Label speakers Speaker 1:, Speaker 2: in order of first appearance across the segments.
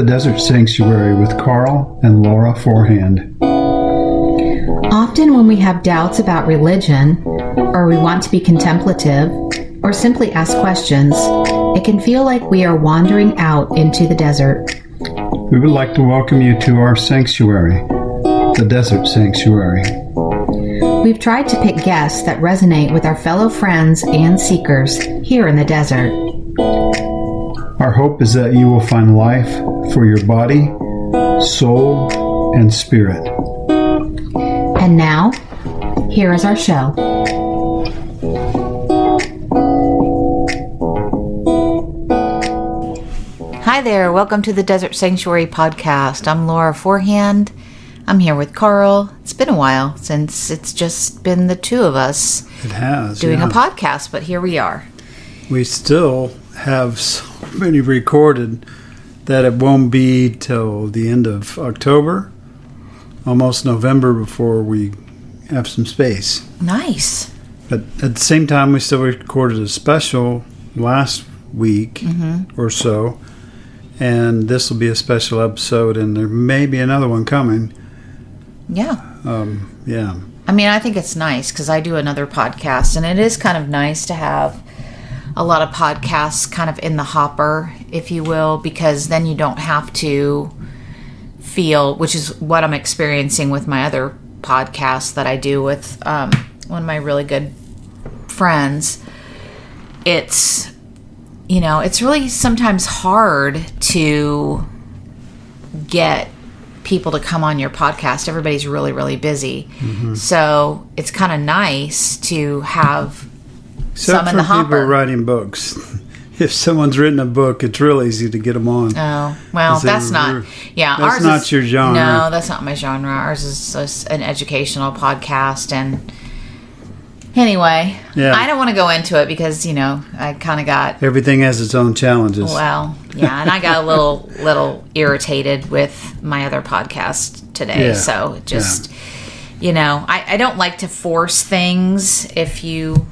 Speaker 1: Desert Sanctuary with Karl and Laura Forehand.
Speaker 2: Often when we have doubts about religion, or we want to be contemplative, or simply ask questions, it can feel like we are wandering out into the desert.
Speaker 1: We would like to welcome you to our sanctuary, the Desert Sanctuary.
Speaker 2: We've tried to pick guests that resonate with our fellow friends and seekers here in the desert.
Speaker 1: Our hope is that you will find life for your body, soul, and spirit.
Speaker 2: And now, here is our show. Hi there, welcome to the Desert Sanctuary podcast. I'm Laura Forehand. I'm here with Karl. It's been a while since it's just been the two of us.
Speaker 1: It has,
Speaker 2: doing a podcast, but here we are.
Speaker 1: We still have so many recorded that it won't be till the end of October, almost November, before we have some space.
Speaker 2: Nice.
Speaker 1: But at the same time, we still recorded a special last week or so, and this will be a special episode, and there may be another one coming.
Speaker 2: Yeah.
Speaker 1: Yeah.
Speaker 2: I mean, I think it's nice because I do another podcast, and it is kind of nice to have a lot of podcasts kind of in the hopper, if you will, because then you don't have to feel, which is what I'm experiencing with my other podcast that I do with one of my really good friends. It's, you know, it's really sometimes hard to get people to come on your podcast. Everybody's really, really busy. So it's kind of nice to have some in the hopper.
Speaker 1: Except for people writing books. If someone's written a book, it's real easy to get them on.
Speaker 2: Oh, well, that's not... Yeah,
Speaker 1: that's
Speaker 2: ours
Speaker 1: not
Speaker 2: is,
Speaker 1: your genre.
Speaker 2: No, that's not my genre. Ours is just an educational podcast. And anyway, I don't want to go into it because, you know, I kind of got...
Speaker 1: Everything has its own challenges.
Speaker 2: Well, yeah, and I got a little irritated with my other podcast today.
Speaker 1: Yeah.
Speaker 2: So just, you know, I don't like to force things, if you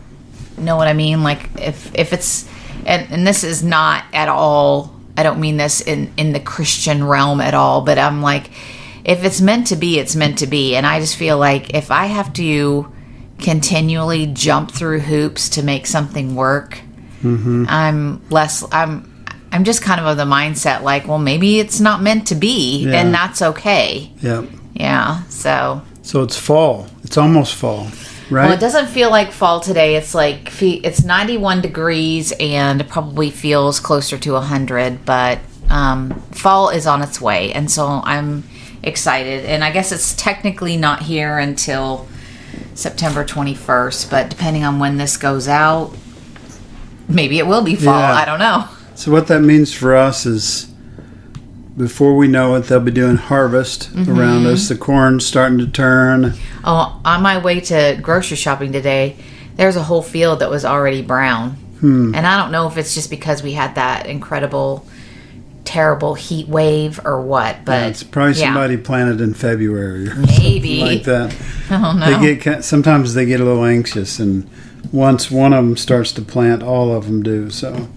Speaker 2: know what I mean. Like if it's... And this is not at all, I don't mean this in the Christian realm at all, but I'm like, if it's meant to be, it's meant to be. And I just feel like if I have to continually jump through hoops to make something work, I'm just kind of the mindset like, well, maybe it's not meant to be, and that's okay.
Speaker 1: Yeah.
Speaker 2: Yeah, so
Speaker 1: it's fall. It's almost fall. Right?
Speaker 2: Well, it doesn't feel like fall today. It's like it's 91 degrees and it probably feels closer to 100, but fall is on its way, and so I'm excited. And I guess it's technically not here until September 21st, but depending on when this goes out, maybe it will be fall.
Speaker 1: Yeah.
Speaker 2: I don't know.
Speaker 1: So what that means for us is, before we know it, they'll be doing harvest around us. The corn's starting to turn.
Speaker 2: Oh, on my way to grocery shopping today, there's a whole field that was already brown. And I don't know if it's just because we had that incredible, terrible heat wave or what, but
Speaker 1: it's probably somebody planted in February or
Speaker 2: maybe
Speaker 1: something like that.
Speaker 2: Oh no!
Speaker 1: Sometimes they get a little anxious, and once one of them starts to plant, all of them do. So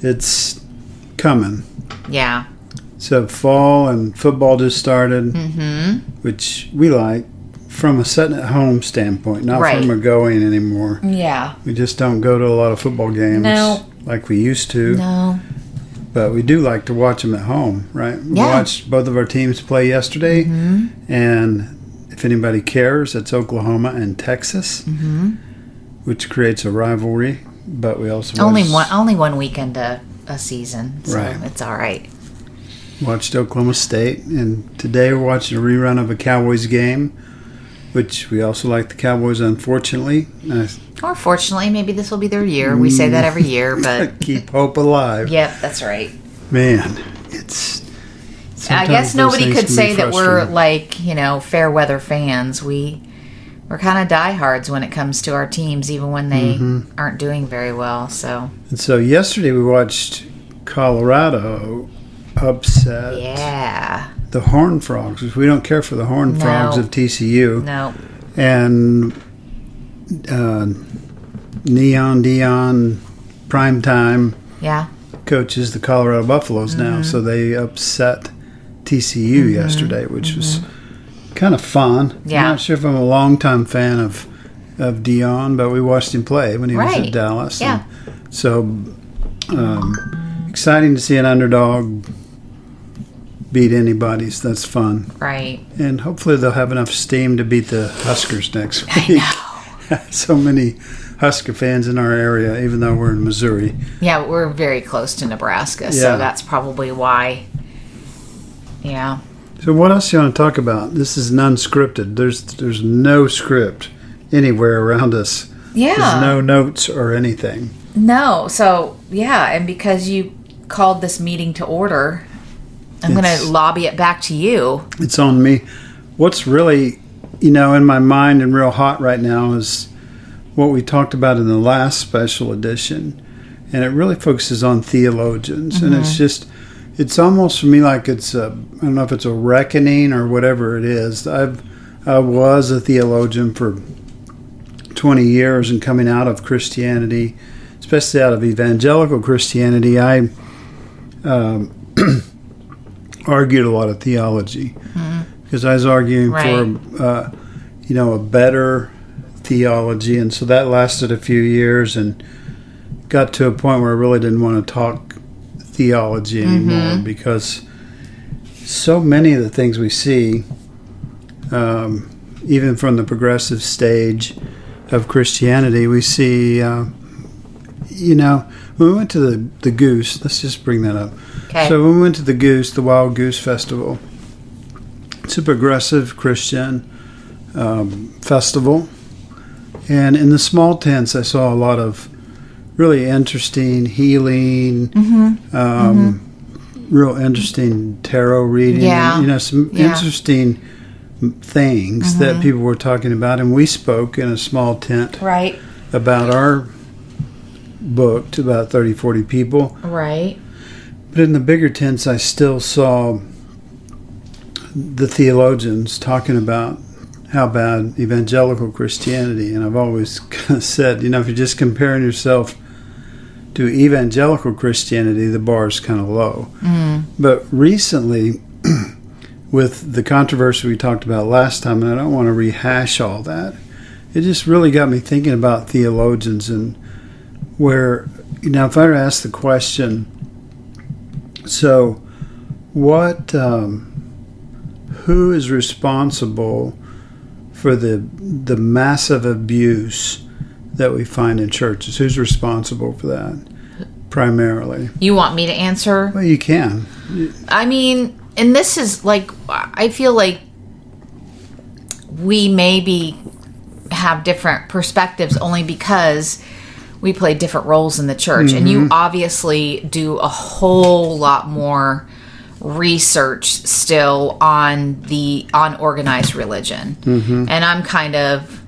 Speaker 1: it's coming.
Speaker 2: Yeah.
Speaker 1: So fall and football just started, which we like from a sitting-at-home standpoint, not from a going anymore.
Speaker 2: Yeah.
Speaker 1: We just don't go to a lot of football games like we used to.
Speaker 2: No.
Speaker 1: But we do like to watch them at home, right? We watched both of our teams play yesterday, and if anybody cares, it's Oklahoma and Texas, which creates a rivalry. But we also
Speaker 2: only one weekend a season, so it's all right.
Speaker 1: Watched Oklahoma State, and today we're watching a rerun of a Cowboys game, which we also like the Cowboys, unfortunately.
Speaker 2: Or fortunately, maybe this will be their year. We say that every year, but...
Speaker 1: Keep hope alive.
Speaker 2: Yep, that's right.
Speaker 1: Man, it's...
Speaker 2: I guess nobody could say that we're, like, you know, fair weather fans. We're kind of diehards when it comes to our teams, even when they aren't doing very well, so...
Speaker 1: And so yesterday we watched Colorado upset the Horned Frogs, which we don't care for the Horned Frogs of TCU.
Speaker 2: No.
Speaker 1: And Neon Dion Primetime coaches the Colorado Buffaloes now, so they upset TCU yesterday, which was kind of fun.
Speaker 2: Yeah.
Speaker 1: I'm not sure if I'm a longtime fan of Dion, but we watched him play when he was at Dallas.
Speaker 2: Yeah.
Speaker 1: And so exciting to see an underdog beat anybody. So that's fun.
Speaker 2: Right.
Speaker 1: And hopefully they'll have enough steam to beat the Huskers next week.
Speaker 2: I know.
Speaker 1: So many Husker fans in our area, even though we're in Missouri.
Speaker 2: Yeah, we're very close to Nebraska, so that's probably why. Yeah.
Speaker 1: So what else do you want to talk about? This is unscripted. There's no script anywhere around us.
Speaker 2: Yeah.
Speaker 1: There's no notes or anything.
Speaker 2: No. So, yeah, and because you called this meeting to order, I'm going to lobby it back to you.
Speaker 1: It's on me. What's really, in my mind and real hot right now is what we talked about in the last special edition. And it really focuses on theologians. And it's almost for me like I don't know if it's a reckoning or whatever it is. I was a theologian for 20 years, and coming out of Christianity, especially out of evangelical Christianity, I argued a lot of theology because I was arguing for a better theology, and so that lasted a few years and got to a point where I really didn't want to talk theology anymore because so many of the things we see, even from the progressive stage of Christianity, we see, when we went to the Goose, let's just bring that up.
Speaker 2: Okay.
Speaker 1: So when we went to the Goose, the Wild Goose Festival, it's a progressive Christian festival. And in the small tents, I saw a lot of really interesting healing, real interesting tarot reading, some interesting things that people were talking about. And we spoke in a small tent about our book to about 30, 40 people.
Speaker 2: Right.
Speaker 1: But in the bigger tents, I still saw the theologians talking about how bad evangelical Christianity, and I've always kind of said, if you're just comparing yourself to evangelical Christianity, the bar is kind of low. But recently, with the controversy we talked about last time, and I don't want to rehash all that, it just really got me thinking about theologians and where, if I were to ask the question, so what, who is responsible for the massive abuse that we find in churches? Who's responsible for that primarily?
Speaker 2: You want me to answer?
Speaker 1: Well, you can.
Speaker 2: I mean, and this is I feel like we maybe have different perspectives only because we play different roles in the church. And you obviously do a whole lot more research still on organized religion. And I'm kind of,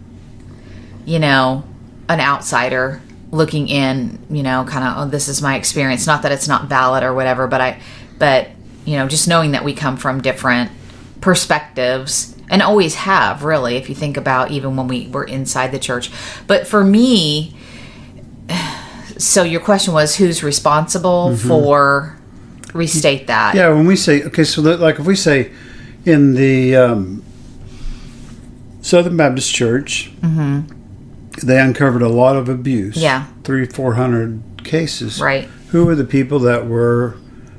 Speaker 2: an outsider looking in, this is my experience. Not that it's not valid or whatever, but just knowing that we come from different perspectives and always have, really, if you think about even when we were inside the church. But for me, so your question was who's responsible for... Restate that.
Speaker 1: Yeah, when we say, okay, so if we say in the Southern Baptist Church, they uncovered a lot of abuse. Yeah. 300-400 cases.
Speaker 2: Right.
Speaker 1: Who were the people that were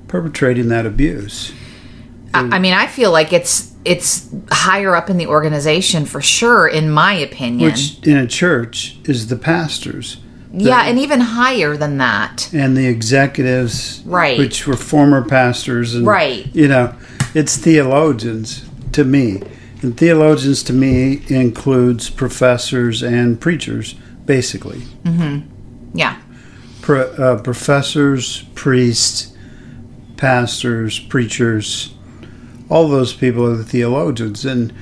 Speaker 1: perpetrating that abuse?
Speaker 2: I mean, I feel like it's higher up in the organization for sure, in my opinion.
Speaker 1: Which in a church is the pastors.
Speaker 2: And even higher than that.
Speaker 1: And the executives, which were former pastors. And, it's theologians to me. And theologians to me includes professors and preachers, basically.
Speaker 2: Yeah.
Speaker 1: Professors, priests, pastors, preachers, all those people are the theologians. And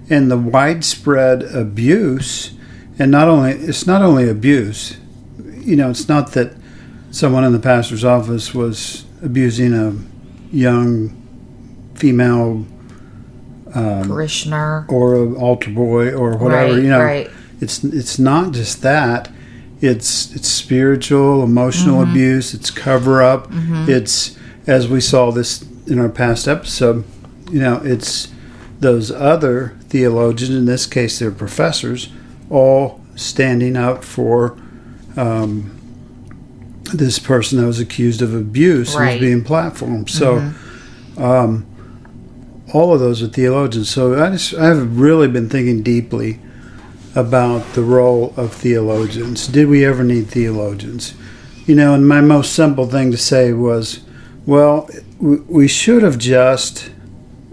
Speaker 1: the widespread abuse, and it's not only abuse. It's not that someone in the pastor's office was abusing a young female
Speaker 2: parishioner
Speaker 1: or an altar boy or whatever. It's not just that. It's spiritual, emotional abuse. It's cover up. It's, as we saw this in our past episode, it's those other theologians, in this case they're professors, all standing up for this person that was accused of abuse and was being platformed. So all of those are theologians. So I've really been thinking deeply about the role of theologians. Did we ever need theologians? And my most simple thing to say was, well, we should have just,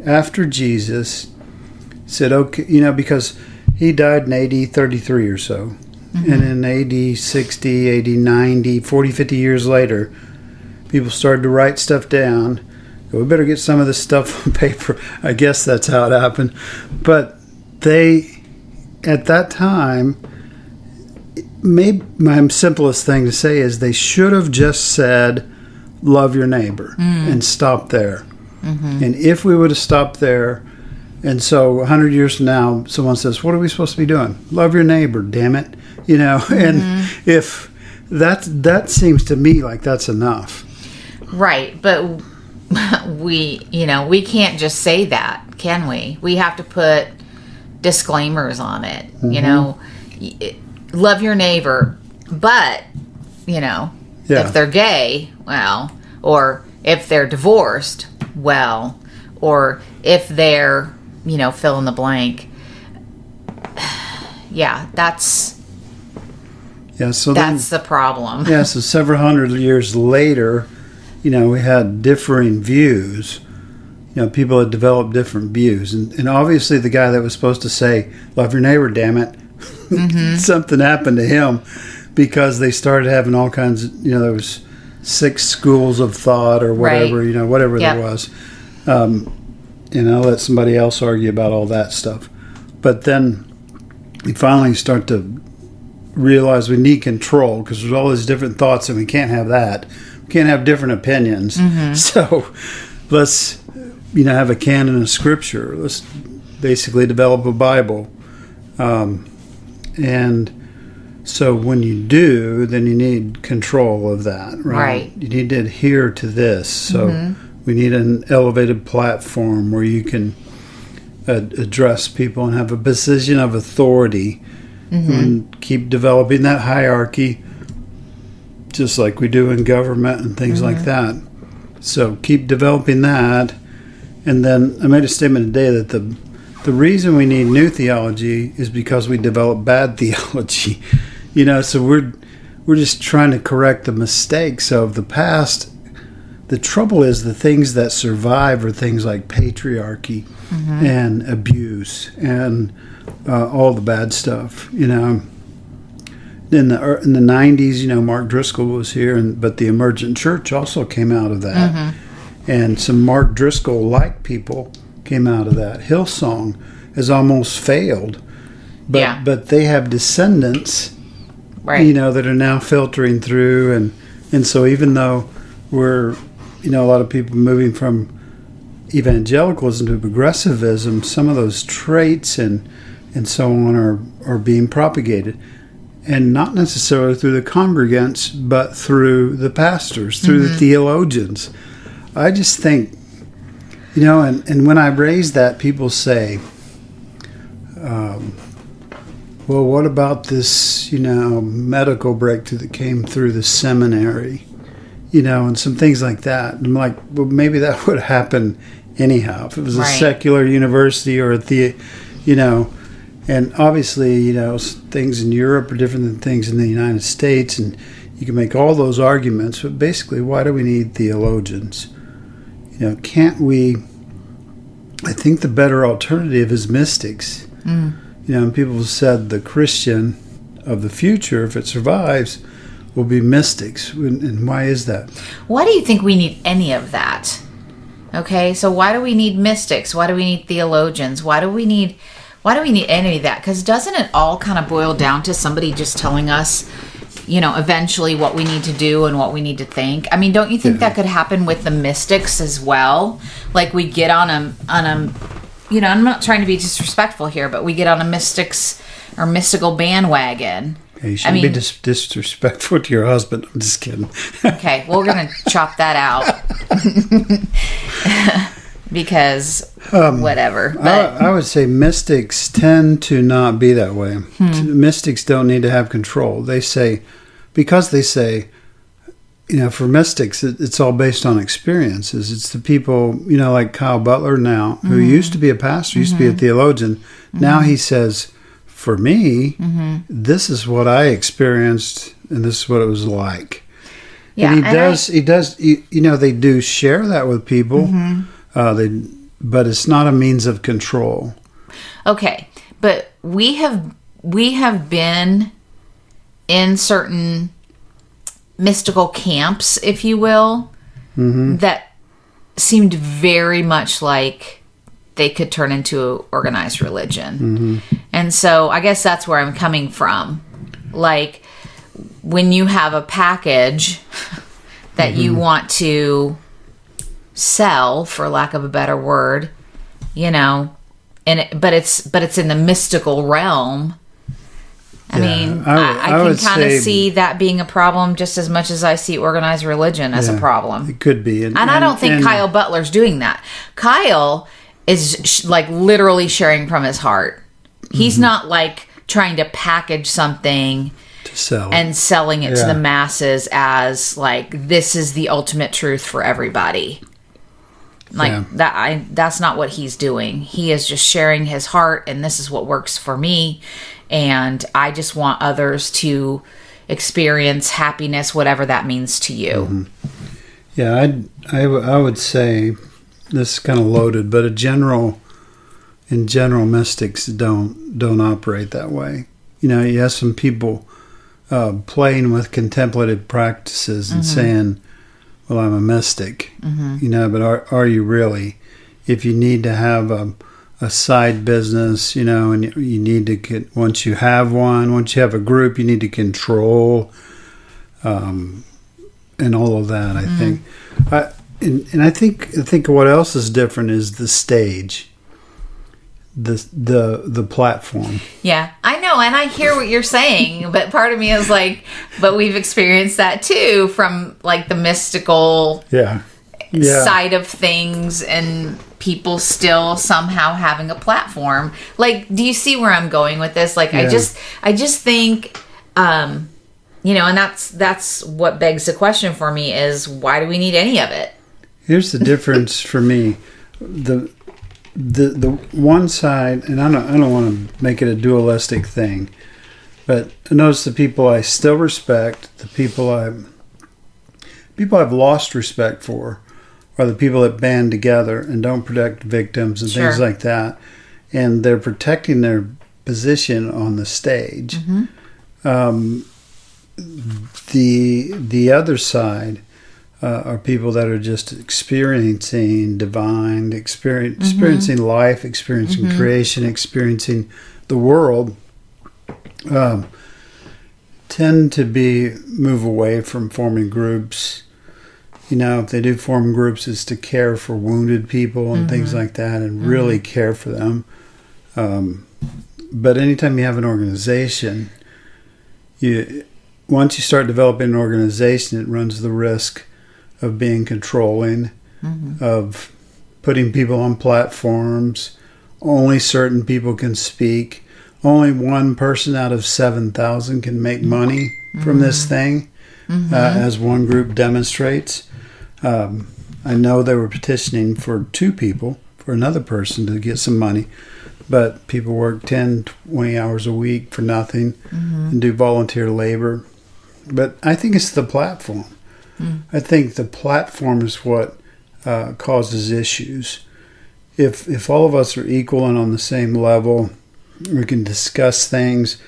Speaker 1: after Jesus said, okay, because he died in AD 33 or so. And in AD 60, AD 90, 40, 50 years later, people started to write stuff down. We better get some of this stuff on paper. I guess that's how it happened. But they, at that time, maybe my simplest thing to say is they should have just said, love your neighbor, and stopped there. And if we would have stopped there, and so 100 years from now, someone says, what are we supposed to be doing? Love your neighbor, damn it. And if that seems to me like that's enough. Right.
Speaker 2: But we can't just say that, can we? We have to put disclaimers on it. Love your neighbor, but, if they're gay, well, or if they're divorced, well, or if they're, fill in the blank. Yeah, that's the problem.
Speaker 1: Yeah, so several hundred years later, we had differing views. People had developed different views. And obviously the guy that was supposed to say, love your neighbor, damn it, something happened to him because they started having all kinds of, there was 6 schools of thought or whatever, whatever there was. And I'll let somebody else argue about all that stuff. But then we finally start to realize we need control because there's all these different thoughts and we can't have that. We can't have different opinions. So let's, have a canon of scripture. Let's basically develop a Bible. And so when you do, then you need control of that, right? You need to adhere to this. So we need an elevated platform where you can address people and have a position of authority and keep developing that hierarchy just like we do in government and things like that. So keep developing that. And then I made a statement today that the reason we need new theology is because we develop bad theology. So we're just trying to correct the mistakes of the past. The trouble is the things that survive are things like patriarchy and abuse and all the bad stuff. In the 90s, Mark Driscoll was here, but the emergent church also came out of that. And some Mark Driscoll-like people came out of that. Hillsong has almost failed, but they have descendants, that are now filtering through, and so even though we're, a lot of people moving from evangelicalism to progressivism, some of those traits and so on are being propagated, and not necessarily through the congregants, but through the pastors, through the theologians. I just think, and when I raise that, people say, well, what about this, medical breakthrough that came through the seminary, and some things like that. And I'm like, well, maybe that would happen anyhow if it was a secular university or and obviously, things in Europe are different than things in the United States, and you can make all those arguments, but basically, why do we need theologians? Can't we? I think the better alternative is mystics. And people have said the Christian of the future, if it survives, will be mystics. And why is that?
Speaker 2: Why do you think we need any of that? Okay, so why do we need mystics? Why do we need theologians? Why do we need any of that? Because doesn't it all kind of boil down to somebody just telling us, eventually what we need to do and what we need to think? I mean, don't you think that could happen with the mystics as well? Like we get on a I'm not trying to be disrespectful here, but we get on a mystics or mystical bandwagon
Speaker 1: Yeah, you shouldn't be disrespectful to your husband. I'm just kidding.
Speaker 2: Okay, well, we're going to chop that out. Because whatever. But
Speaker 1: I would say mystics tend to not be that way. Mystics don't need to have control. They say, for mystics, it's all based on experiences. It's the people, like Kyle Butler now, who used to be a pastor, used to be a theologian. Now he says, for me, this is what I experienced, and this is what it was like. Yeah, and he does. They do share that with people. But it's not a means of control. Okay,
Speaker 2: but we have been in certain mystical camps, if you will, that seemed very much like they could turn into organized religion. And so I guess that's where I'm coming from. Like, when you have a package that you want to sell, for lack of a better word, but it's in the mystical realm. I mean, I can kind of see that being a problem just as much as I see organized religion as a problem.
Speaker 1: It could be.
Speaker 2: And I don't think Kyle Butler's doing that. Kyle is like literally sharing from his heart. He's not like trying to package something
Speaker 1: to sell
Speaker 2: and selling it to the masses as like, this is the ultimate truth for everybody. Like that's not what he's doing. He is just sharing his heart, and this is what works for me. And I just want others to experience happiness, whatever that means to you.
Speaker 1: Yeah, I would say this is kind of loaded, but in general, mystics don't operate that way. You have some people playing with contemplative practices and saying, well, I'm a mystic, but are you really? If you need to have a side business, and you need to get, once you have a group, you need to control, and all of that, I think. I think what else is different is the stage, the platform.
Speaker 2: Yeah, I know, and I hear what you're saying, but part of me is like, but we've experienced that too from like the mystical side of things, and people still somehow having a platform. Like, do you see where I'm going with this? Like, I just think, and that's what begs the question for me is, why do we need any of it?
Speaker 1: Here's the difference for me. The one side, and I don't want to make it a dualistic thing, but I notice the people I still respect, the people I've lost respect for, are the people that band together and don't protect victims and things like that, and they're protecting their position on the stage. The other side are people that are just experiencing divine, experiencing life, experiencing creation, experiencing the world, tend to move away from forming groups. If they do form groups, it's to care for wounded people and things like that, and really care for them. But anytime you have an organization, once you start developing an organization, it runs the risk of being controlling, of putting people on platforms. Only certain people can speak. Only one person out of 7,000 can make money from this thing, as one group demonstrates. I know they were petitioning for 2 people, for another person to get some money, but people work 10, 20 hours a week for nothing and do volunteer labor. But I think it's the platform. I think the platform is what causes issues. If all of us are equal and on the same level, we can discuss things.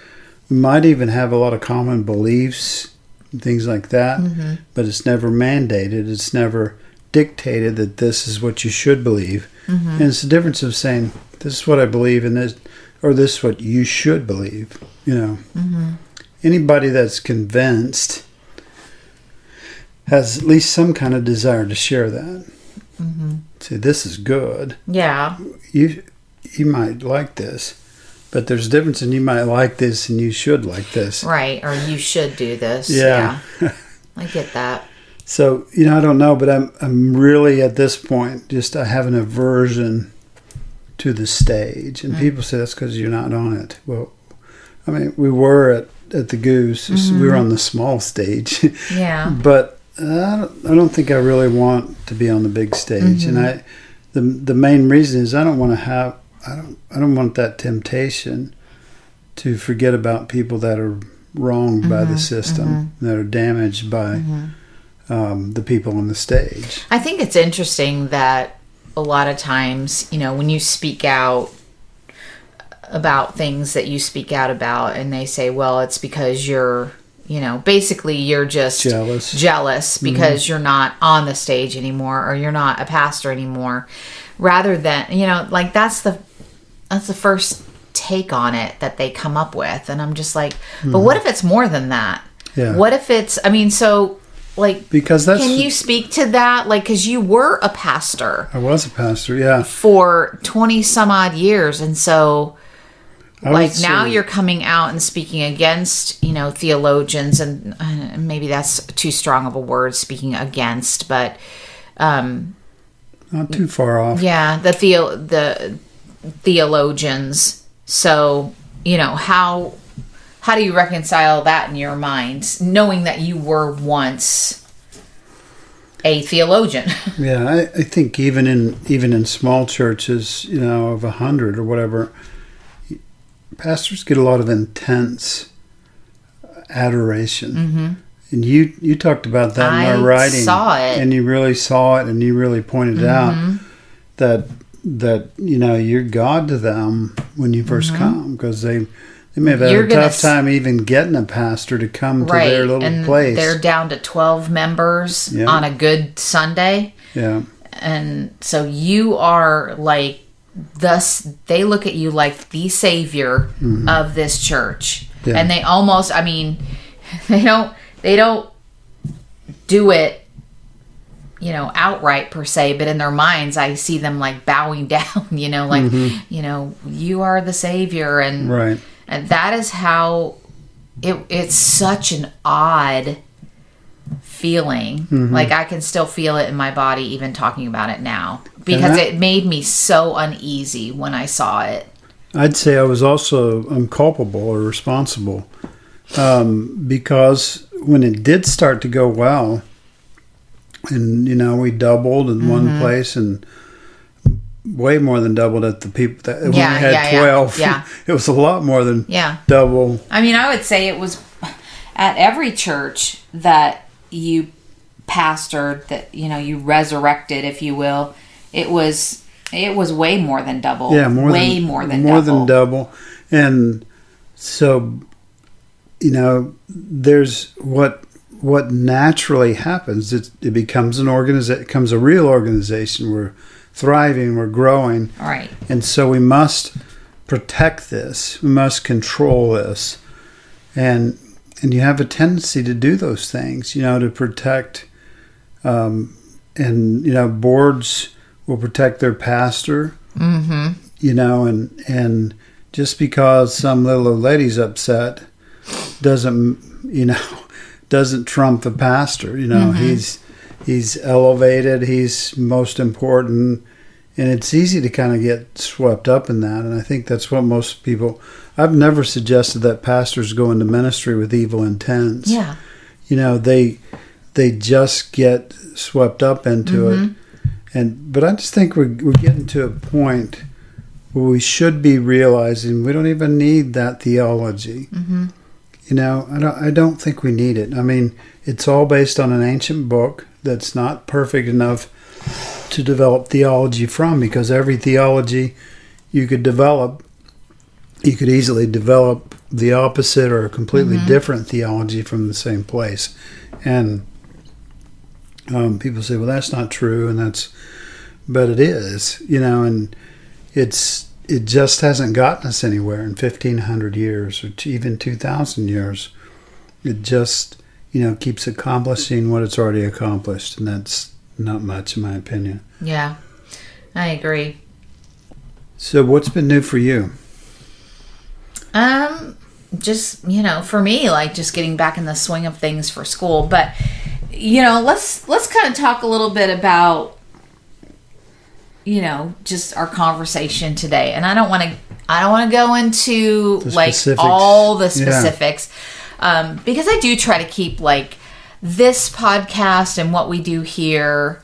Speaker 1: We might even have a lot of common beliefs and things like that, but it's never mandated. It's never dictated that this is what you should believe. And it's the difference of saying, this is what I believe, and this, or this is what you should believe. Anybody that's convinced has at least some kind of desire to share that. Say, this is good.
Speaker 2: Yeah.
Speaker 1: You might like this, But there's a difference, and you might like this, and you should like this.
Speaker 2: Right, or you should do this.
Speaker 1: Yeah.
Speaker 2: I get that.
Speaker 1: So, I don't know, but I'm really at this point, I have an aversion to the stage. And people say that's because you're not on it. Well, I mean, we were at the Goose. We were on the small stage.
Speaker 2: Yeah.
Speaker 1: But I don't think I really want to be on the big stage. And the main reason is I don't want that temptation to forget about people that are wronged by the system, that are damaged by the people on the stage.
Speaker 2: I think it's interesting that a lot of times, when you speak out about things that you speak out about, and they say, well, it's because you're, basically you're just jealous because you're not on the stage anymore, or you're not a pastor anymore, rather than, that's the first take on it that they come up with. And I'm just like, but what if it's more than that?
Speaker 1: Yeah.
Speaker 2: What if it's, because can you speak to that? Because you were a pastor.
Speaker 1: I was a pastor, yeah.
Speaker 2: For 20 some odd years. And so, now you're coming out and speaking against, theologians, and maybe that's too strong of a word, speaking against, but...
Speaker 1: not too far off.
Speaker 2: Yeah, the theologians. So, how do you reconcile that in your mind, knowing that you were once a theologian?
Speaker 1: Yeah, I think even in small churches, of 100 or whatever, pastors get a lot of intense adoration. And you talked about that in our writing. I
Speaker 2: saw it.
Speaker 1: And you really saw it, and you really pointed out that you're God to them when you first come, because they may have had a tough time even getting a pastor to come to their little place.
Speaker 2: They're down to 12 members on a good Sunday.
Speaker 1: Yeah.
Speaker 2: And so you are they look at you like the savior of this church. Yeah. And they almost, they don't do it, outright per se, but in their minds, I see them bowing down, you are the savior. And,
Speaker 1: right.
Speaker 2: And that is how it's such an odd feeling. I can still feel it in my body, even talking about it now, because it made me so uneasy when I saw it.
Speaker 1: I'd say I was also culpable or responsible, because when it did start to go well, and we doubled in one place, and way more than doubled at the people that when we had 12.
Speaker 2: Yeah.
Speaker 1: It was a lot more than double.
Speaker 2: I would say it was at every church that you pastored, that you resurrected, if you will. It was way more than double.
Speaker 1: Yeah, more than double. And so, there's what naturally happens. It becomes an organization. It becomes a real organization. We're thriving. We're growing.
Speaker 2: All right.
Speaker 1: And so we must protect this. We must control this. And you have a tendency to do those things. To protect. And boards will protect their pastor. And just because some little old lady's upset doesn't trump the pastor. He's elevated, he's most important, and it's easy to kind of get swept up in that. And I think that's what most people... I've never suggested that pastors go into ministry with evil intents.
Speaker 2: Yeah.
Speaker 1: They just get swept up into it. But I just think we're getting to a point where we should be realizing we don't even need that theology. I don't think we need it. It's all based on an ancient book that's not perfect enough to develop theology from, because every theology you could easily develop the opposite or a completely different theology from the same place. And people say, well, that's not true, but it is, and it just hasn't gotten us anywhere in 1,500 years or even 2,000 years. It just, keeps accomplishing what it's already accomplished, and that's not much in my opinion.
Speaker 2: Yeah, I agree.
Speaker 1: So what's been new for you?
Speaker 2: Just, for me, like just getting back in the swing of things for school. But, let's kind of talk a little bit about, just our conversation today. And I don't want to go into like all the specifics, because I do try to keep like this podcast and what we do here,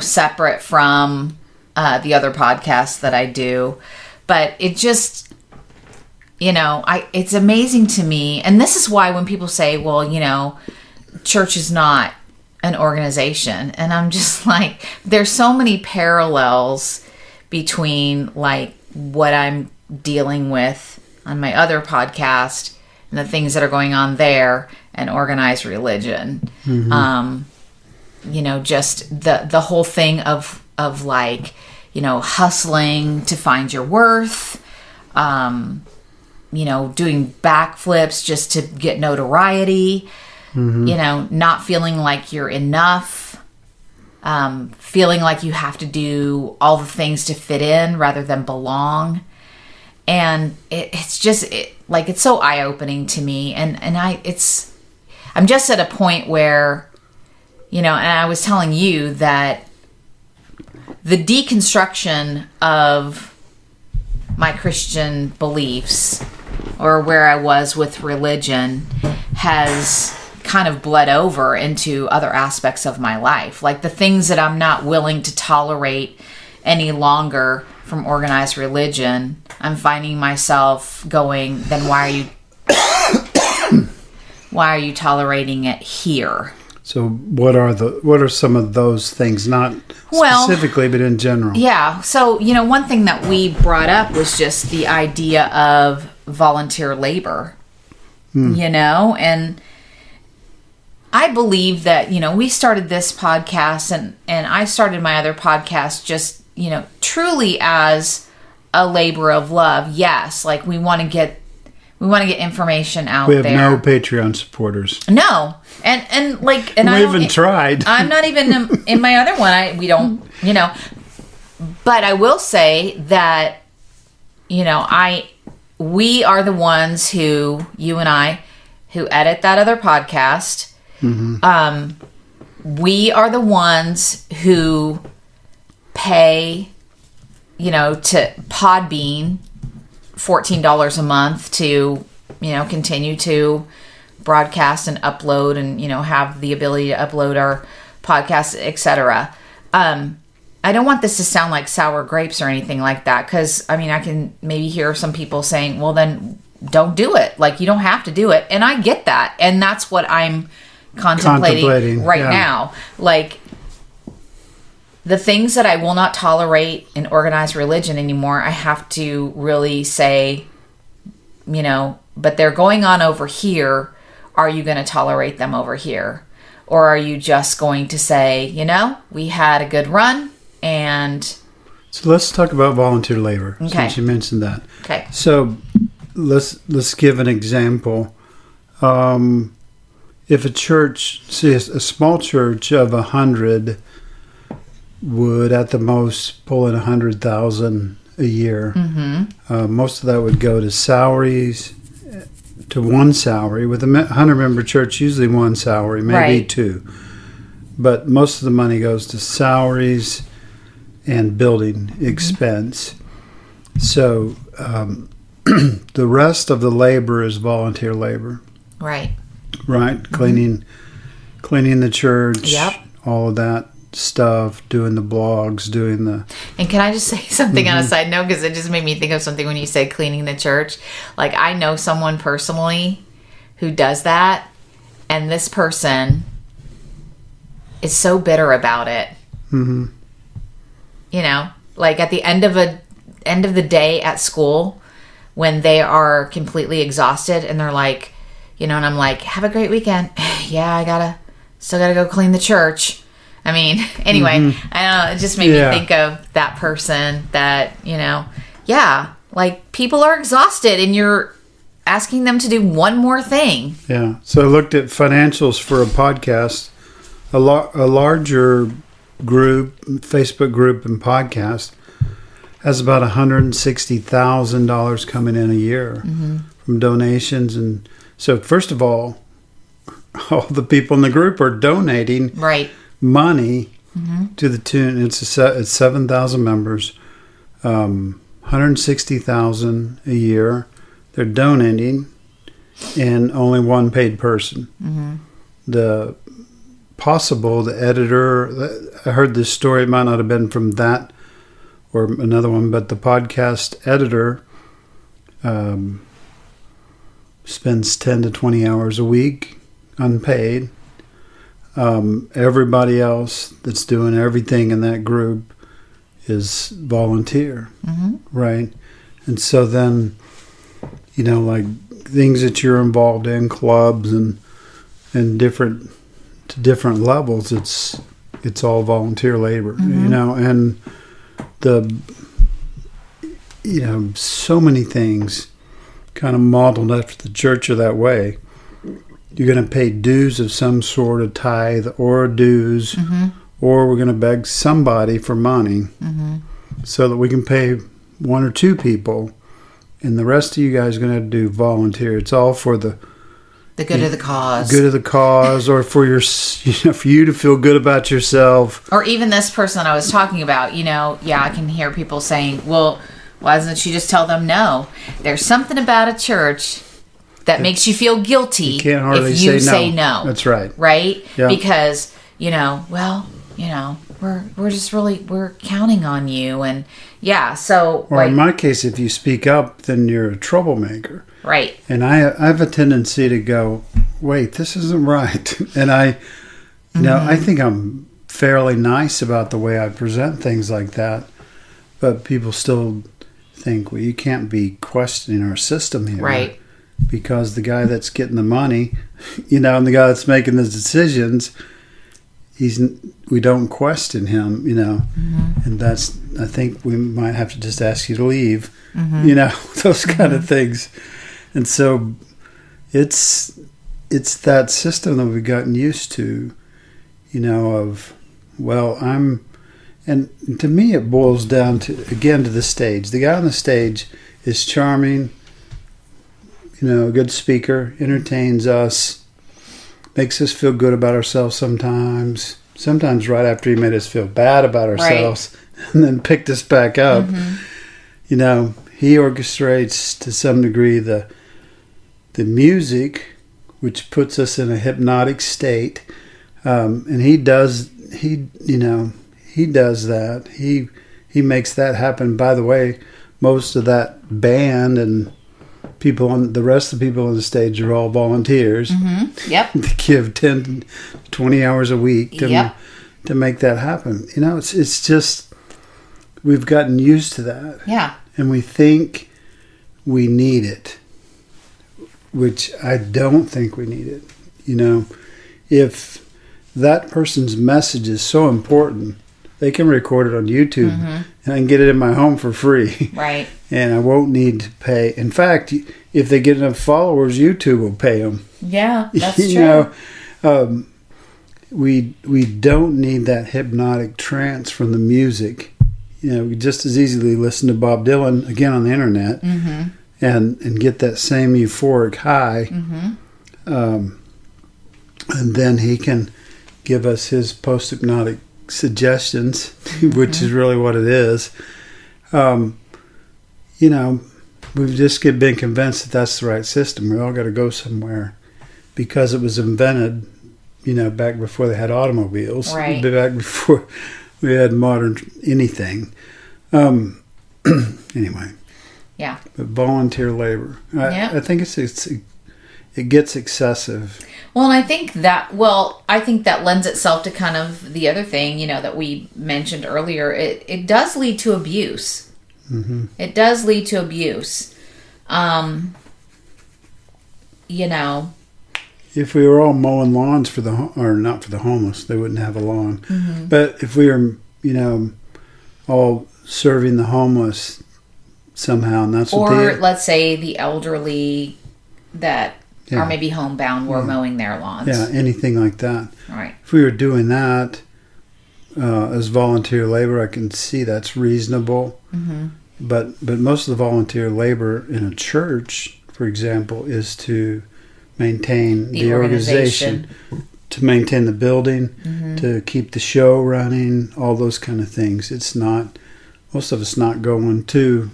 Speaker 2: separate from the other podcasts that I do. But it just, it's amazing to me. And this is why when people say, well, church is not an organization. And I'm just like, there's so many parallels between like what I'm dealing with on my other podcast and the things that are going on there and organized religion. Mm-hmm. Just the whole thing of like, hustling to find your worth, doing backflips just to get notoriety, mm-hmm. Not feeling like you're enough, feeling like you have to do all the things to fit in rather than belong. And it's just it's so eye-opening to me. And I'm just at a point where, and I was telling you that the deconstruction of my Christian beliefs, or where I was with religion, has kind of bled over into other aspects of my life. Like the things that I'm not willing to tolerate any longer from organized religion, I'm finding myself going, then why are you tolerating it here?
Speaker 1: So what are some of those things? Not specifically, but in general. Yeah.
Speaker 2: So, one thing that we brought up was just the idea of volunteer labor, and I believe that, we started this podcast and I started my other podcast just, truly as a labor of love. Yes. Like we want to get information out there.
Speaker 1: We have no Patreon supporters.
Speaker 2: No. And we
Speaker 1: haven't tried.
Speaker 2: I'm not even in my other one. We don't, but I will say that, we are the ones you and I, who edit that other podcast. Mm-hmm. We are the ones who pay, to Podbean $14 a month to, continue to broadcast and upload and, have the ability to upload our podcast, etc. I don't want this to sound like sour grapes or anything like that, because, I can maybe hear some people saying, well, then don't do it. Like, you don't have to do it. And I get that. And that's what I'm contemplating right now. Like, the things that I will not tolerate in organized religion anymore, I have to really say, but they're going on over here. Are you going to tolerate them over here? Or are you just going to say, we had a good run and...
Speaker 1: So let's talk about volunteer labor, since you mentioned that.
Speaker 2: Okay.
Speaker 1: So let's give an example. If a church, say a small church of 100 would at the most pull in $100,000 a year. Mm-hmm. Most of that would go to salaries, to one salary. With a 100-member church, usually one salary, maybe two. But most of the money goes to salaries and building expense. Mm-hmm. So the rest of the labor is volunteer labor.
Speaker 2: Right.
Speaker 1: Cleaning the church.
Speaker 2: Yep.
Speaker 1: All of that stuff, doing the blogs, doing the...
Speaker 2: And can I just say something on a side note, because it just made me think of something when you said cleaning the church. Like, I know someone personally who does that, and this person is so bitter about it. Mm-hmm. Like at the end of the day at school, when they are completely exhausted and they're like, and I'm like, have a great weekend. Yeah, still gotta go clean the church. Anyway, I don't know. It just made me think of that person that, like people are exhausted and you're asking them to do one more thing.
Speaker 1: Yeah. So I looked at financials for a podcast, a larger group, Facebook group and podcast has about $160,000 coming in a year from donations. And so, first of all the people in the group are donating money to the tune. It's 7,000 members, $160,000 a year. They're donating, and only one paid person. The editor. I heard this story. It might not have been from that or another one, but the podcast editor spends 10 to 20 hours a week unpaid. Everybody else that's doing everything in that group is volunteer, right? And so then, like things that you're involved in, clubs and different levels, it's all volunteer labor, and so many things kind of modeled after the church are that way. You're going to pay dues of some sort, a tithe or dues, or we're going to beg somebody for money so that we can pay one or two people, and the rest of you guys are going to do volunteer. It's all for the
Speaker 2: good of the cause.
Speaker 1: Good of the cause, or for for you to feel good about yourself.
Speaker 2: Or even this person I was talking about, I can hear people saying, well, why doesn't she just tell them no? There's something about a church that makes you feel guilty
Speaker 1: you can't hardly
Speaker 2: if you
Speaker 1: say
Speaker 2: no.
Speaker 1: That's right.
Speaker 2: Right?
Speaker 1: Yeah.
Speaker 2: Because, we're just we're counting on you. And so.
Speaker 1: Or in my case, if you speak up, then you're a troublemaker.
Speaker 2: Right.
Speaker 1: And I have a tendency to go, wait, this isn't right. And I think I'm fairly nice about the way I present things like that. But people still think, well, you can't be questioning our system here.
Speaker 2: Right.
Speaker 1: Because the guy that's getting the money, and the guy that's making the decisions, we don't question him, and I think we might have to just ask you to leave, those kind of things. And so it's that system that we've gotten used to, and to me it boils down to the stage. The guy on the stage is charming, a good speaker, entertains us, makes us feel good about ourselves sometimes right after he made us feel bad about ourselves, and then picked us back up. He orchestrates to some degree the music, which puts us in a hypnotic state, and he does that. He makes that happen. By the way, most of that band and the rest of the people on the stage are all volunteers.
Speaker 2: Yep.
Speaker 1: To give 10 to 20 hours a week to make that happen. It's just, we've gotten used to that.
Speaker 2: Yeah.
Speaker 1: And we think we need it, which I don't think we need it. If that person's message is so important, they can record it on YouTube and I can get it in my home for free.
Speaker 2: Right.
Speaker 1: And I won't need to pay. In fact, if they get enough followers, YouTube will pay them.
Speaker 2: Yeah, that's true.
Speaker 1: We don't need that hypnotic trance from the music. We just as easily listen to Bob Dylan again on the internet and get that same euphoric high. And then he can give us his post-hypnotic suggestions, which is really what it is. We've just been convinced that that's the right system. We all got to go somewhere because it was invented, back before they had automobiles,
Speaker 2: right?
Speaker 1: Back before we had modern anything. Anyway.
Speaker 2: Yeah.
Speaker 1: But volunteer labor, I think it gets excessive.
Speaker 2: Well, and I think that lends itself to kind of the other thing, that we mentioned earlier. It does lead to abuse. It does lead to abuse.
Speaker 1: If we were all mowing lawns or not for the homeless, they wouldn't have a lawn. But if we were, all serving the homeless somehow, and that's what
Speaker 2: let's say the elderly that are maybe homebound, we're mowing their lawns.
Speaker 1: Yeah, anything like that.
Speaker 2: Right.
Speaker 1: If we were doing that, as volunteer labor, I can see that's reasonable.
Speaker 2: Mm-hmm.
Speaker 1: But most of the volunteer labor in a church, for example, is to maintain the organization, to maintain the building,
Speaker 2: mm-hmm.
Speaker 1: to keep the show running, all those kind of things. It's not, most of it's not going to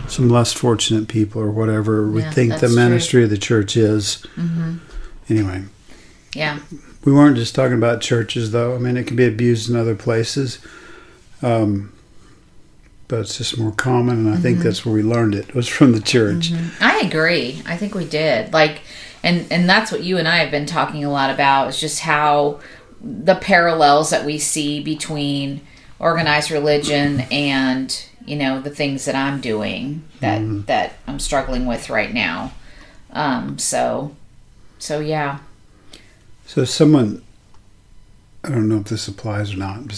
Speaker 1: some less fortunate people or whatever we think the ministry of the church is.
Speaker 2: Mm-hmm.
Speaker 1: Anyway.
Speaker 2: Yeah.
Speaker 1: We weren't just talking about churches, though. I mean, it can be abused in other places. But it's just more common, and I think that's where we learned it. It was from the church.
Speaker 2: Mm-hmm. I agree. I think we did. Like, and that's what you and I have been talking a lot about, is just how the parallels that we see between organized religion and, you know, the things that I'm doing that I'm struggling with right now. So yeah.
Speaker 1: So someone, I don't know if this applies or not, but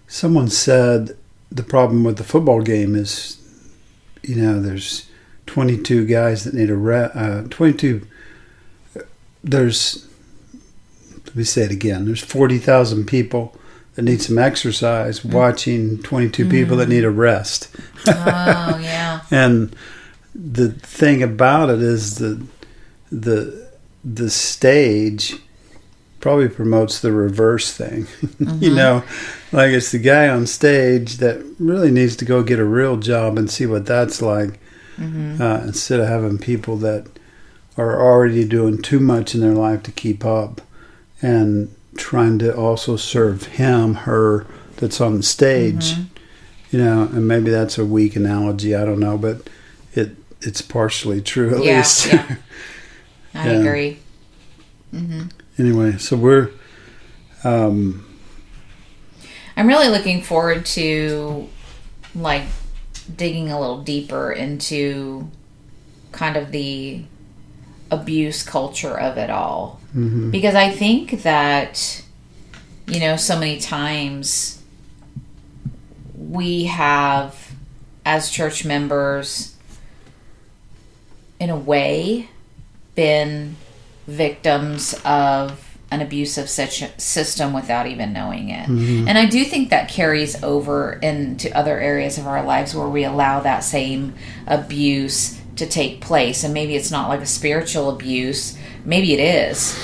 Speaker 1: someone said the problem with the football game is, you know, there's 22 guys that need let me say it again, there's 40,000 people that need some exercise watching 22 people that need a rest.
Speaker 2: Oh, yeah.
Speaker 1: And the thing about it is the stage probably promotes the reverse thing. You know, like it's the guy on stage that really needs to go get a real job and see what that's like, instead of having people that are already doing too much in their life to keep up and trying to also serve him, her that's on the stage. You know, and maybe that's a weak analogy, I don't know, but it's partially true at least.
Speaker 2: Yeah. I agree.
Speaker 1: Anyway, so we're
Speaker 2: I'm really looking forward to, like, digging a little deeper into kind of the abuse culture of it all. Because I think that, you know, so many times we have, as church members, in a way, been victims of an abusive system without even knowing it. And I do think that carries over into other areas of our lives where we allow that same abuse to take place. And maybe it's not like a spiritual abuse, maybe it is,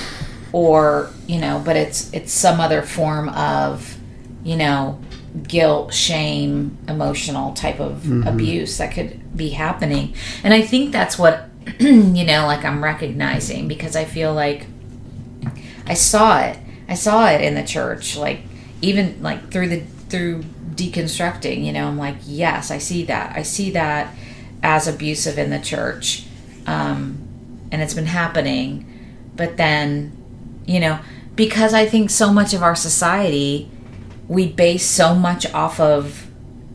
Speaker 2: or, you know, but it's some other form of, you know, guilt, shame, emotional type of abuse that could be happening. And I think that's what, you know, like, I'm recognizing, because I feel like I saw it in the church, like, even like through deconstructing, you know, I'm like, yes, I see that as abusive in the church, and it's been happening. But then, you know, because I think so much of our society, we base so much off of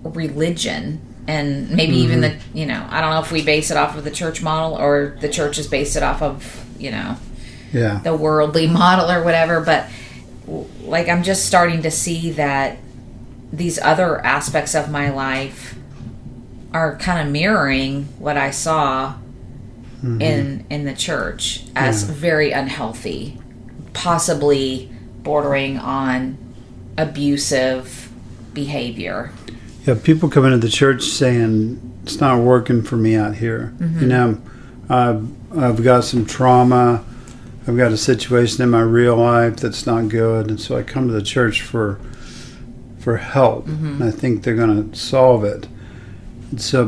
Speaker 2: religion. And maybe even the, you know, I don't know if we base it off of the church model or the church is based it off of, you know, the worldly model or whatever. But, like, I'm just starting to see that these other aspects of my life are kind of mirroring what I saw in the church as very unhealthy, possibly bordering on abusive behavior.
Speaker 1: Yeah, people come into the church saying, it's not working for me out here. You know, I've got some trauma. I've got a situation in my real life that's not good. And so I come to the church for help. And I think they're going to solve it. And so,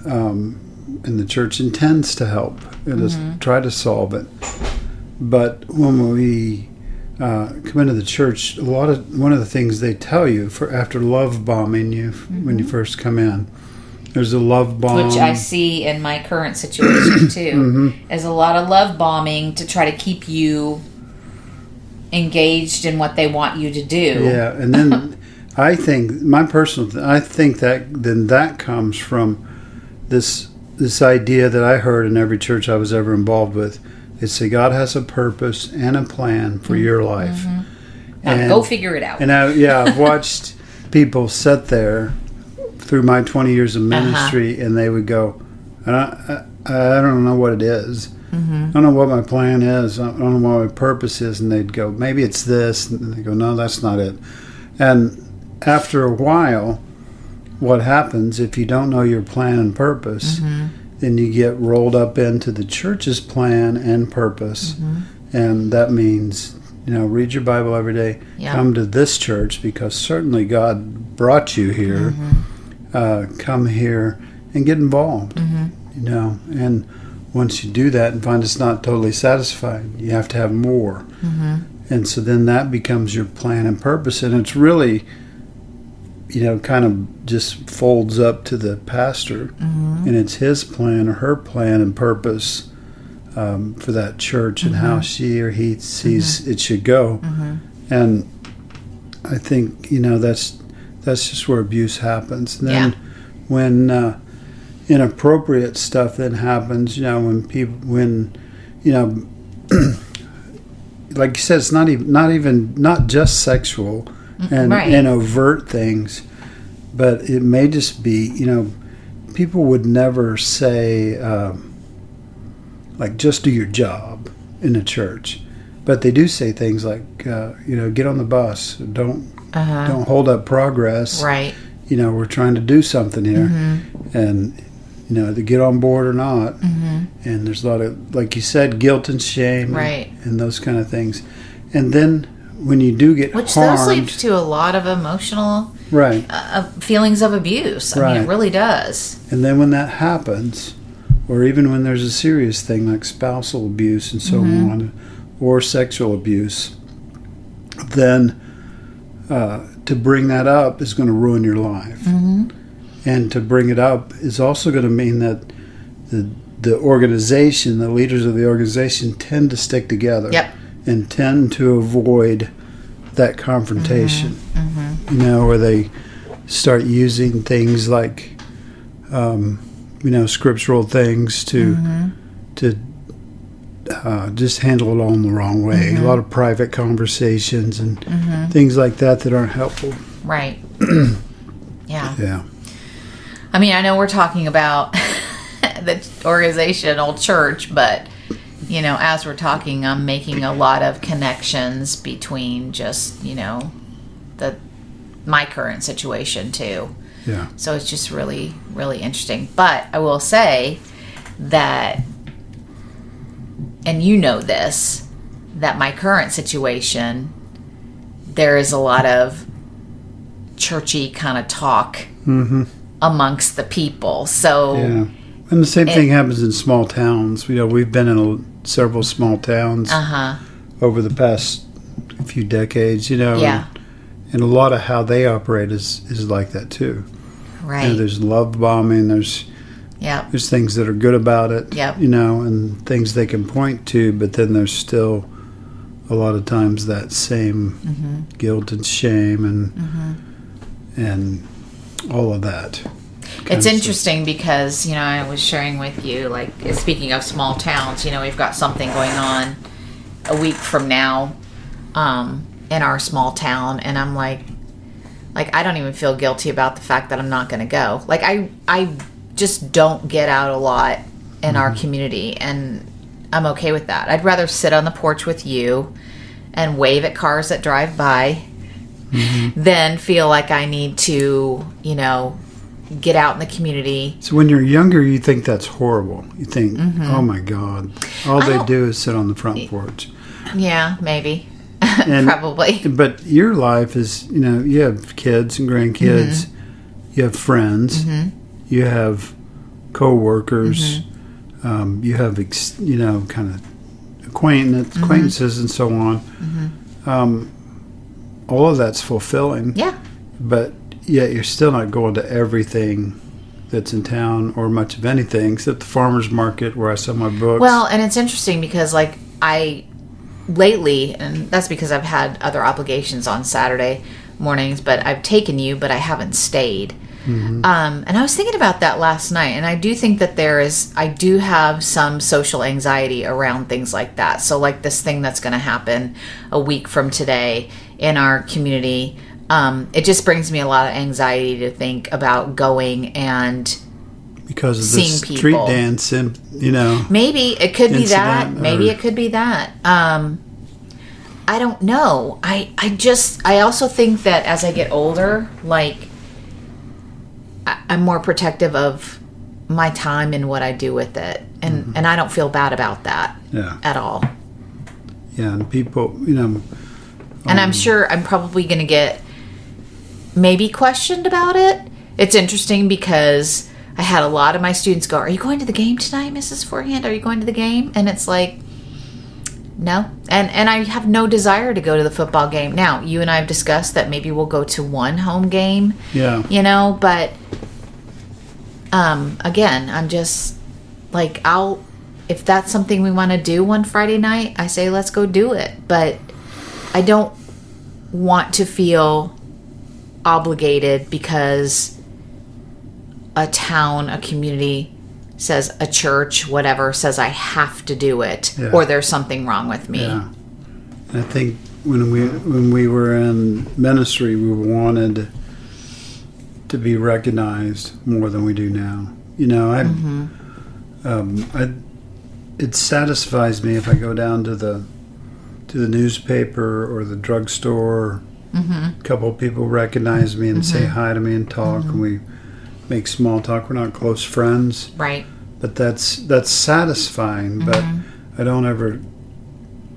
Speaker 1: and the church intends to help. It is try to solve it. But when we come into the church, one of the things they tell you after love bombing you when you first come in, there's a love bomb,
Speaker 2: which I see in my current situation too, is a lot of love bombing to try to keep you engaged in what they want you to do.
Speaker 1: Yeah, and then I think I think that comes from this idea that I heard in every church I was ever involved with. It's that God has a purpose and a plan for your life.
Speaker 2: Now go figure it out.
Speaker 1: And I've watched people sit there through my 20 years of ministry, and they would go, I don't know what it is. I don't know what my plan is. I don't know what my purpose is. And they'd go, maybe it's this. And they go, no, that's not it. And after a while, what happens if you don't know your plan and purpose, then you get rolled up into the church's plan and purpose. And that means, read your Bible every day. Yep. Come to this church because certainly God brought you here. Come here and get involved, and once you do that and find it's not totally satisfying, you have to have more. And so then that becomes your plan and purpose, and it's really, kind of just folds up to the pastor, and it's his plan or her plan and purpose for that church and how she or he sees it should go. And I think, that's just where abuse happens. And then when inappropriate stuff then happens, when like you said, it's not just sexual and overt things, but it may just be, people would never say, like, just do your job in a church, but they do say things like, get on the bus, don't hold up progress.
Speaker 2: Right.
Speaker 1: We're trying to do something here, and to get on board or not. And there's a lot of, like you said, guilt and shame, and those kind of things. And then when you do get
Speaker 2: which
Speaker 1: harmed,
Speaker 2: those lead to a lot of emotional feelings of abuse. I mean, it really does.
Speaker 1: And then when that happens, or even when there's a serious thing like spousal abuse and so on, or sexual abuse, then to bring that up is going to ruin your life. And to bring it up is also going to mean that the organization, the leaders of the organization, tend to stick together and tend to avoid that confrontation. Where they start using things like, scriptural things to just handle it all in the wrong way. A lot of private conversations and things like that aren't helpful.
Speaker 2: Right. Yeah. I mean, I know we're talking about the organizational church, but, as we're talking, I'm making a lot of connections between just, my current situation too.
Speaker 1: Yeah.
Speaker 2: So it's just really, really interesting. But I will say that, and this, that my current situation, there is a lot of churchy kind of talk amongst the people. So,
Speaker 1: and the same thing happens in small towns. We've been in several small towns over the past few decades. And a lot of how they operate is like that too.
Speaker 2: Right.
Speaker 1: There's love bombing. There's things that are good about it. And things they can point to, but then there's still a lot of times that same guilt and shame and all of that.
Speaker 2: It's interesting because, I was sharing with you, like, speaking of small towns, we've got something going on a week from now in our small town, and I'm like I don't even feel guilty about the fact that I'm not going to go. Like, I just don't get out a lot in our community, and I'm okay with that. I'd rather sit on the porch with you and wave at cars that drive by than feel like I need to, get out in the community. So
Speaker 1: when you're younger, you think that's horrible. You think, oh my God, all they do is sit on the front porch.
Speaker 2: Yeah, maybe. Probably.
Speaker 1: But your life is, you have kids and grandkids, you have friends, you have co-workers, you have, kind of acquaintances and so on. All of that's fulfilling.
Speaker 2: Yeah.
Speaker 1: But yet you're still not going to everything that's in town or much of anything except the farmer's market where I sell my books.
Speaker 2: Well, and it's interesting because, like, lately, and that's because I've had other obligations on Saturday mornings, but I've taken you, but I haven't stayed. And I was thinking about that last night, and I do think that I do have some social anxiety around things like that. So, like, this thing that's going to happen a week from today in our community, it just brings me a lot of anxiety to think about going and
Speaker 1: because of
Speaker 2: seeing
Speaker 1: the
Speaker 2: people.
Speaker 1: street dance, and
Speaker 2: maybe it could be that.
Speaker 1: incident,
Speaker 2: Maybe
Speaker 1: or-
Speaker 2: it could be that. I don't know. I also think that as I get older, like, I'm more protective of my time and what I do with it, and I don't feel bad about that at all.
Speaker 1: Yeah, and people,
Speaker 2: And I'm sure I'm probably going to get maybe questioned about it. It's interesting because I had a lot of my students go, "Are you going to the game tonight, Mrs. Forehand? Are you going to the game?" And it's like, no. And I have no desire to go to the football game. Now, you and I have discussed that maybe we'll go to one home game.
Speaker 1: Yeah.
Speaker 2: But again, I'm just like, if that's something we want to do one Friday night, I say let's go do it. But I don't want to feel obligated because a town, a community says, a church, whatever, says I have to do it, or there's something wrong with me.
Speaker 1: Yeah. I think when we were in ministry, we wanted to be recognized more than we do now. It satisfies me if I go down to the newspaper or the drugstore. A couple of people recognize me and say hi to me and talk, and we make small talk. We're not close friends,
Speaker 2: right?
Speaker 1: But that's satisfying. But I don't ever,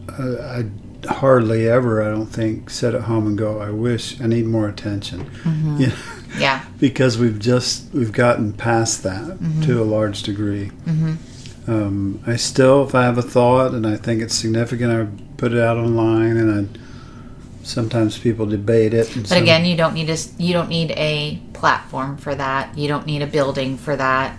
Speaker 1: I hardly ever, I don't think, sit at home and go, I wish I need more attention.
Speaker 2: Yeah.
Speaker 1: Because we've gotten past that to a large degree. I still, if I have a thought and I think it's significant, I put it out online, and sometimes people debate it.
Speaker 2: But again, you don't need a platform for that. You don't need a building for that.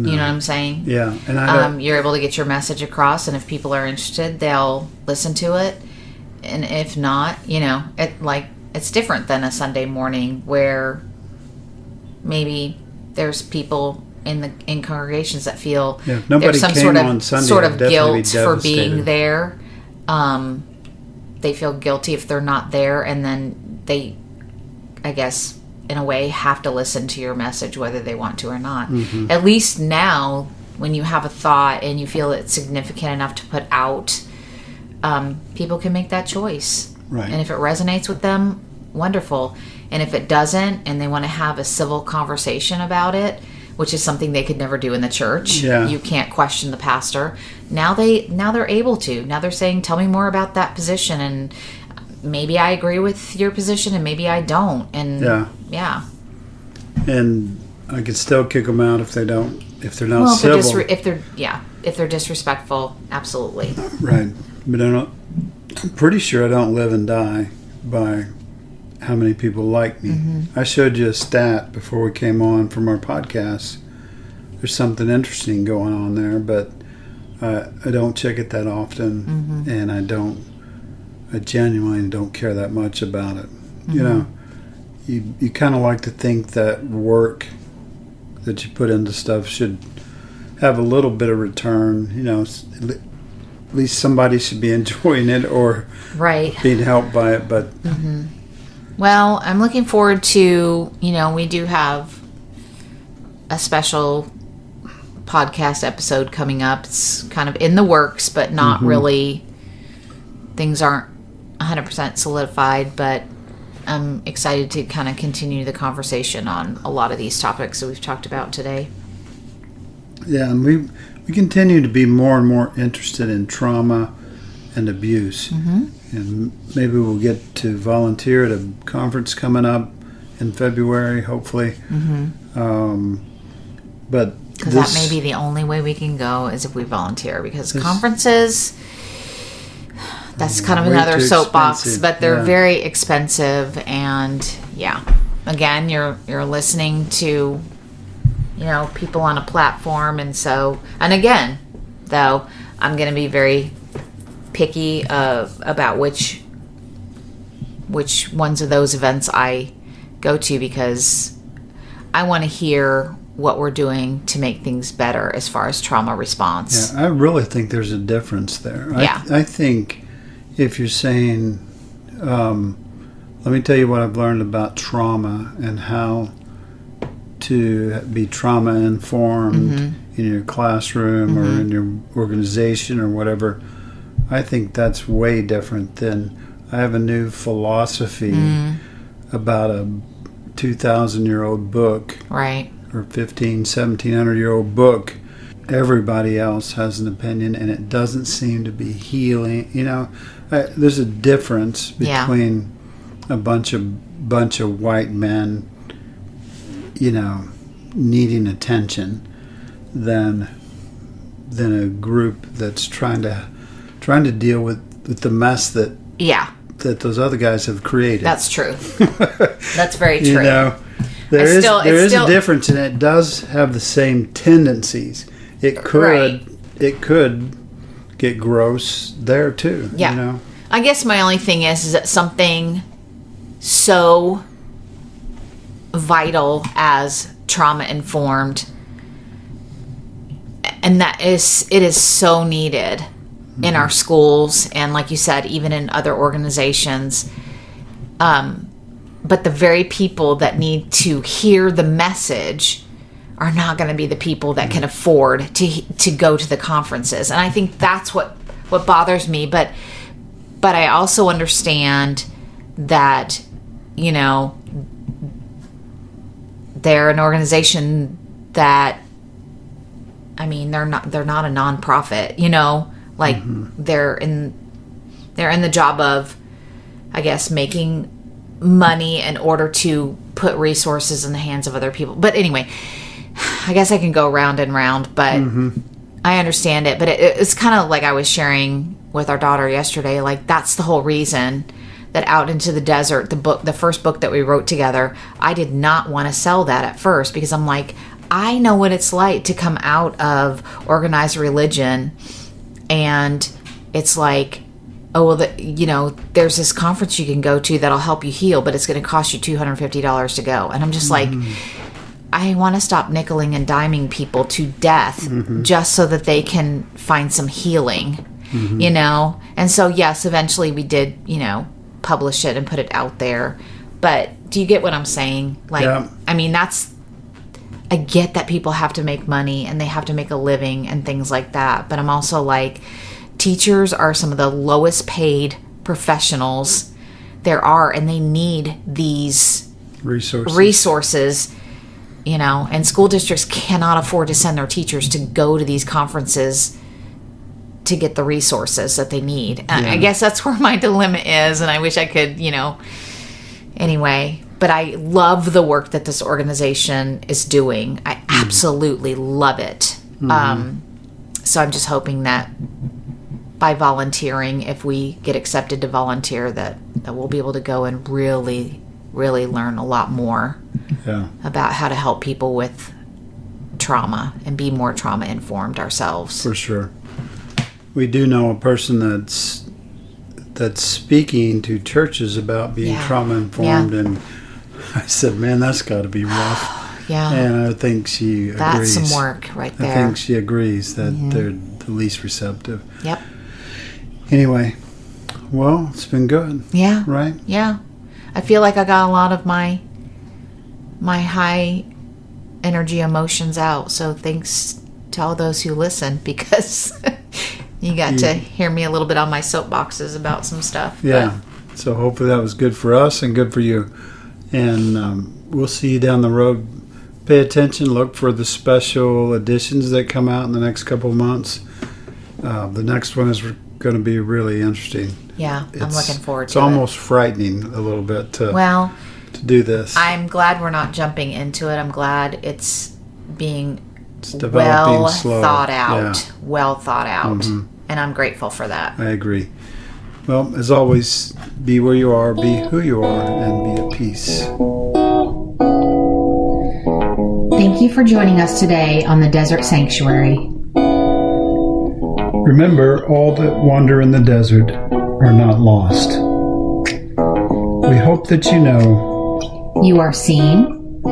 Speaker 2: No. You know what I'm saying?
Speaker 1: Yeah, and
Speaker 2: you're able to get your message across, and if people are interested, they'll listen to it. And if not, it's different than a Sunday morning where maybe there's people in congregations that feel there's some sort of guilt for being there. They feel guilty if they're not there, and then they, I guess, in a way, have to listen to your message whether they want to or not. At least now, when you have a thought and you feel it's significant enough to put out, people can make that choice.
Speaker 1: Right.
Speaker 2: And if it resonates with them, wonderful. And if it doesn't, and they want to have a civil conversation about it, which is something they could never do in the church.
Speaker 1: Yeah.
Speaker 2: You can't question the pastor. Now they're able to. Now they're saying, tell me more about that position, and maybe I agree with your position and maybe I don't. And yeah. And
Speaker 1: I could still kick them out if they're not civil.
Speaker 2: If they're disrespectful, absolutely.
Speaker 1: Right. But I'm pretty sure I don't live and die by how many people like me. I showed you a stat before we came on from our podcast. There's something interesting going on there, but I don't check it that often, and I genuinely don't care that much about it. You kind of like to think that work that you put into stuff should have a little bit of return. At least somebody should be enjoying it or being helped by it. But
Speaker 2: well, I'm looking forward to, we do have a special podcast episode coming up. It's kind of in the works, but not really. Things aren't 100% solidified, but I'm excited to kind of continue the conversation on a lot of these topics that we've talked about today.
Speaker 1: Yeah, and we continue to be more and more interested in trauma and abuse. And maybe we'll get to volunteer at a conference coming up in February, hopefully. But
Speaker 2: because that may be the only way we can go is if we volunteer, because conferences, that's kind of another soapbox, but they're very expensive. And again, you're listening to people on a platform, and again, though, I'm going to be very picky about which ones of those events I go to, because I want to hear what we're doing to make things better as far as trauma response.
Speaker 1: Yeah, I really think there's a difference there. I think if you're saying, let me tell you what I've learned about trauma and how to be trauma informed in your classroom or in your organization or whatever, I think that's way different than I have a new philosophy about a 2,000-year-old book,
Speaker 2: right,
Speaker 1: or 1,700-year-old book. Everybody else has an opinion, and it doesn't seem to be healing. There's a difference between a bunch of white men, needing attention, than a group that's trying to deal with the mess that those other guys have created.
Speaker 2: That's true. That's very true.
Speaker 1: There is a difference, and it does have the same tendencies. It could get gross there too.
Speaker 2: Yeah. I guess my only thing is that something so vital as trauma informed, and it is so needed in our schools, and like you said, even in other organizations. But the very people that need to hear the message are not going to be the people that can afford to go to the conferences. And I think that's what bothers me. But I also understand that, they're an organization that, they're not a nonprofit, they're in the job of, I guess, making money in order to put resources in the hands of other people. But anyway, I guess I can go round and round, but I understand it. But it's kind of like I was sharing with our daughter yesterday, like that's the whole reason that Out into the Desert, the first book that we wrote together, I did not want to sell that at first, because I'm like, I know what it's like to come out of organized religion, and it's like, oh, well, there's this conference you can go to that'll help you heal, but it's going to cost you $250 to go. And I'm just like, I want to stop nickeling and diming people to death just so that they can find some healing, And so, yes, eventually we did, publish it and put it out there. But do you get what I'm saying? Like, I get that people have to make money and they have to make a living and things like that. But I'm also like, teachers are some of the lowest paid professionals there are, and they need these resources, and school districts cannot afford to send their teachers to go to these conferences to get the resources that they need. I guess that's where my dilemma is, and I wish I could, anyway. But I love the work that this organization is doing. I absolutely love it. So I'm just hoping that by volunteering, if we get accepted to volunteer, that we'll be able to go and really, really learn a lot more about how to help people with trauma and be more trauma informed ourselves.
Speaker 1: For sure. We do know a person that's speaking to churches about being trauma informed, and I said, man, that's got to be rough. And I think she agrees.
Speaker 2: That's some work right there.
Speaker 1: I think she agrees that they're the least receptive.
Speaker 2: Yep.
Speaker 1: Anyway, well, it's been good.
Speaker 2: Yeah.
Speaker 1: Right?
Speaker 2: Yeah. I feel like I got a lot of my high energy emotions out. So thanks to all those who listen, because you got to hear me a little bit on my soapboxes about some stuff.
Speaker 1: Yeah. But. So hopefully that was good for us and good for you. And we'll see you down the road. Pay attention. Look for the special editions that come out in the next couple of months. The next one is going to be really interesting.
Speaker 2: Yeah, I'm looking forward to it.
Speaker 1: It's almost frightening a little bit to do this.
Speaker 2: I'm glad we're not jumping into it. I'm glad it's being
Speaker 1: developing slow.
Speaker 2: Thought out. Well thought out. And I'm grateful for that.
Speaker 1: I agree. Well, as always, be where you are, be who you are, and be at peace.
Speaker 3: Thank you for joining us today on the Desert Sanctuary.
Speaker 1: Remember, all that wander in the desert are not lost. We hope that you know
Speaker 3: you are seen,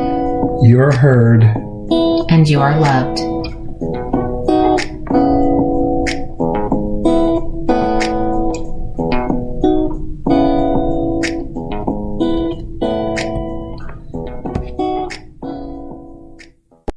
Speaker 1: you are heard,
Speaker 3: and you are loved.